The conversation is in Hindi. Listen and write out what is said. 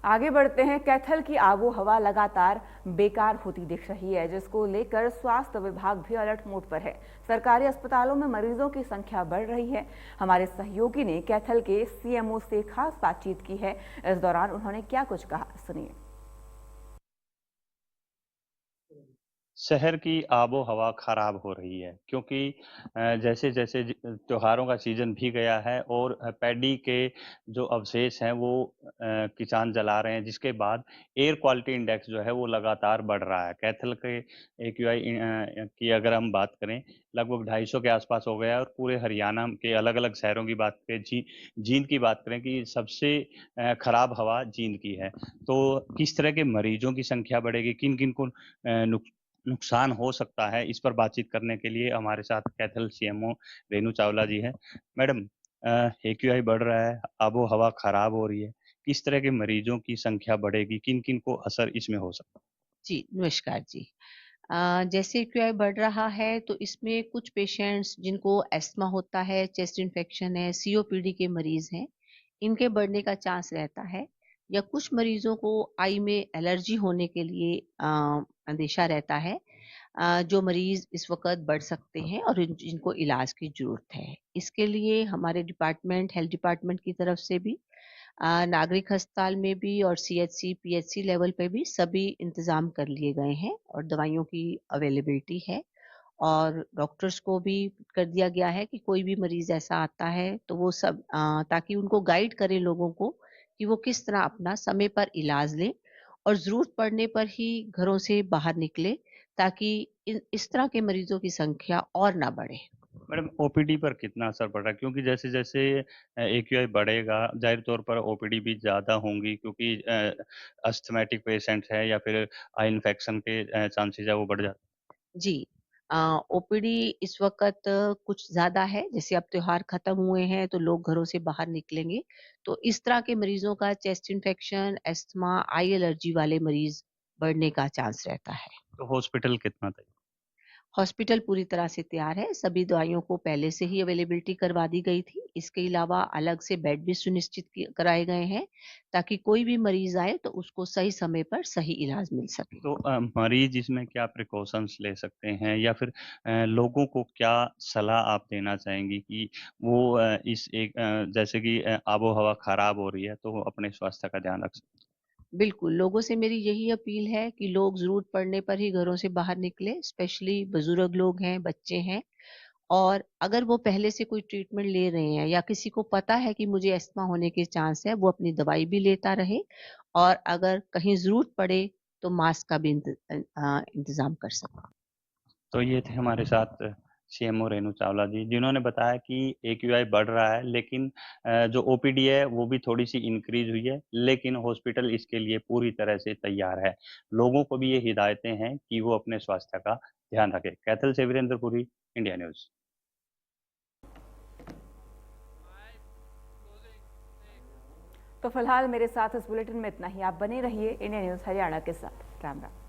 आगे बढ़ते हैं। कैथल की आबो हवा लगातार बेकार होती दिख रही है, जिसको लेकर स्वास्थ्य विभाग भी अलर्ट मोड पर है। सरकारी अस्पतालों में मरीजों की संख्या बढ़ रही है। हमारे सहयोगी ने कैथल के सीएमओ से खास बातचीत की है। इस दौरान उन्होंने क्या कुछ कहा, सुनिए। शहर की आबो हवा खराब हो रही है क्योंकि जैसे जैसे त्योहारों का सीजन भी गया है और पैडी के जो अवशेष हैं वो किसान जला रहे हैं, जिसके बाद एयर क्वालिटी इंडेक्स जो है वो लगातार बढ़ रहा है। कैथल के एक्यूआई की अगर हम बात करें, लगभग 250 के आसपास हो गया है और पूरे हरियाणा के अलग अलग शहरों की बात करें, जींद की बात करें कि सबसे खराब हवा जींद की है। तो किस तरह के मरीजों की संख्या बढ़ेगी, किन किन को नुकसान हो सकता है, इस पर बातचीत करने के लिए हमारे साथ कैथल सीएमओ रेनू चावला जी हैं। मैडम, एक्यूआई बढ़ रहा है, आबो हवा खराब हो रही है, किस तरह के मरीजों की संख्या बढ़ेगी, किन किन को असर इसमें हो सकता है? जी, नमस्कार जी। जैसे क्यूआई बढ़ रहा है तो इसमें कुछ पेशेंट्स जिनको अस्थमा होता है, चेस्ट इन्फेक्शन है, सीओपीडी के मरीज़ हैं, इनके बढ़ने का चांस रहता है। या कुछ मरीज़ों को आई में एलर्जी होने के लिए अंदेशा रहता है। जो मरीज़ इस वक़्त बढ़ सकते हैं और जिनको इलाज की ज़रूरत है। इसके लिए हमारे हेल्थ डिपार्टमेंट की तरफ से भी नागरिक अस्पताल में भी और सीएचसी, पीएचसी लेवल पे भी सभी इंतज़ाम कर लिए गए हैं और दवाइयों की अवेलेबिलिटी है। और डॉक्टर्स को भी कर दिया गया है कि कोई भी मरीज़ ऐसा आता है तो वो सब ताकि उनको गाइड करें लोगों को कि वो किस तरह अपना समय पर इलाज लें और ज़रूरत पड़ने पर ही घरों से बाहर निकलें, ताकि इस तरह के मरीज़ों की संख्या और ना बढ़े। मैडम, ओपीडी पर कितना असर पड़ रहा है? क्योंकि जैसे-जैसे एक्यूआई बढ़ेगा, ज़ाहिर तौर पर ओपीडी भी ज़्यादा होंगी क्योंकि अस्थमैटिक पेशेंट्स हैं या फिर आई इन्फेक्शन के चांसेज़ है वो बढ़ जाते हैं। जी। ओपीडी इस वक़्त कुछ ज़्यादा है, जैसे अब त्योहार खत्म हुए हैं तो लोग घरों से बाहर निकलेंगे, तो इस तरह के मरीज़ों का चेस्ट इन्फेक्शन, अस्थमा, आई एलर्जी वाले मरीज़ बढ़ने का चांस रहता है। तो हॉस्पिटल कितना तक? हॉस्पिटल पूरी तरह से तैयार है, सभी दवाइयों को पहले से ही अवेलेबिलिटी करवा दी गई थी। इसके अलावा अलग से बेड भी सुनिश्चित कराए गए हैं, ताकि कोई भी मरीज़ आए तो उसको सही समय पर सही इलाज मिल सके। तो मरीज़ इसमें क्या प्रिकॉशंस ले सकते हैं या फिर लोगों को क्या सलाह आप देना चाहेंगी कि वो जैसे कि आबो-हवा खराब हो रही है, तो वो अपने स्वास्थ्य का ध्यान रख सकें? बिल्कुल, लोगों से मेरी यही अपील है कि लोग ज़रूरत पड़ने पर ही घरों से बाहर निकलें, स्पेशली बुज़ुर्ग लोग हैं, बच्चे हैं। और अगर वो पहले से कोई ट्रीटमेंट ले रहे हैं या किसी को पता है कि मुझे अस्थमा होने के चांस है, वो अपनी दवाई भी लेता रहे और अगर कहीं ज़रूरत पड़े तो मास्क का भी इंतज़ाम कर सके। तो ये थे हमारे साथ सीएमओ रेणु चावला जी, जिन्होंने बताया कि एक्यूआई बढ़ रहा है, लेकिन जो ओपीडी है वो भी थोड़ी-सी इंक्रीज़ हुई है, लेकिन हॉस्पिटल इसके लिए पूरी तरह से तैयार है। लोगों को भी ये हिदायतें हैं कि वो अपने स्वास्थ्य का ध्यान रखें। कैथल से वीरेंद्र पुरी, इंडिया न्यूज़। तो फिलहाल मेरे साथ इस बुलेटिन में इतना ही। आप बने रहिए इंडिया न्यूज़ हरियाणा के साथ। राम राम।